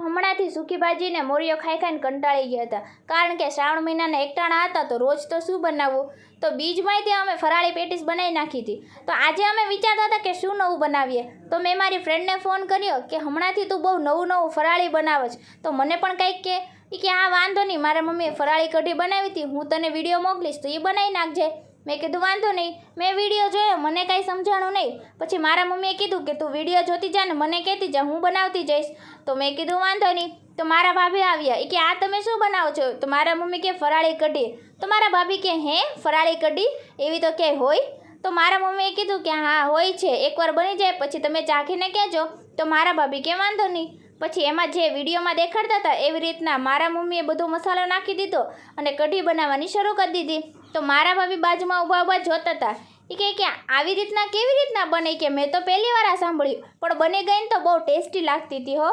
હમણાંથી સૂકી ભાજીને મોરિયો ખાઈ ખાઈને કંટાળી ગયા હતા, કારણ કે શ્રાવણ મહિનાના એકટાણા હતા તો રોજ તો શું બનાવવું. તો બીજમાંય અમે ફરાળી પેટીસ બનાવી નાખી હતી. તો આજે અમે વિચારતા હતા કે શું નવું બનાવીએ. તો મેં મારી ફ્રેન્ડને ફોન કર્યો કે હમણાંથી તું બહુ નવું ફરાળી બનાવે છે, તો મને પણ કંઈક કે હા વાંધો નહીં, મારા મમ્મીએ ફરાળી કઢી બનાવી હતી, હું તને વિડીયો મોકલીશ તો એ બનાવી નાખજે. મેં કીધું વાંધો નહીં. મેં વિડીયો જોયો, મને કાંઈ સમજાણું નહીં. પછી મારા મમ્મીએ કીધું કે તું વિડીયો જોતી જા ને મને કહેતી જા, હું બનાવતી જઈશ. તો મેં કીધું વાંધો નહીં. તો મારા ભાભી આવ્યા, એ કે આ તમે શું બનાવો છો? તો મારા મમ્મી કે ફરાળી કઢી. તો મારા ભાભી કે હે ફરાળી કઢી એવી તો ક્યાંય હોય? તો મારા મમ્મીએ કીધું કે હા હોય છે, એકવાર બની જાય પછી તમે ચાખીને કહેજો. તો મારા ભાભી કે વાંધો નહીં. પછી એમાં જે વિડીયોમાં દેખાડતા હતા એવી રીતના મારા મમ્મીએ બધો મસાલો નાખી દીધો અને કઢી બનાવવાની શરૂ કરી દીધી. તો મારા ભાભી બાજુમાં ઊભા જોતા હતા. એ કે આવી રીતના કેવી રીતના બને? કે મેં તો પહેલી વાર આ સાંભળ્યું, પણ બની ગઈ ને તો બહુ ટેસ્ટી લાગતી હતી હો.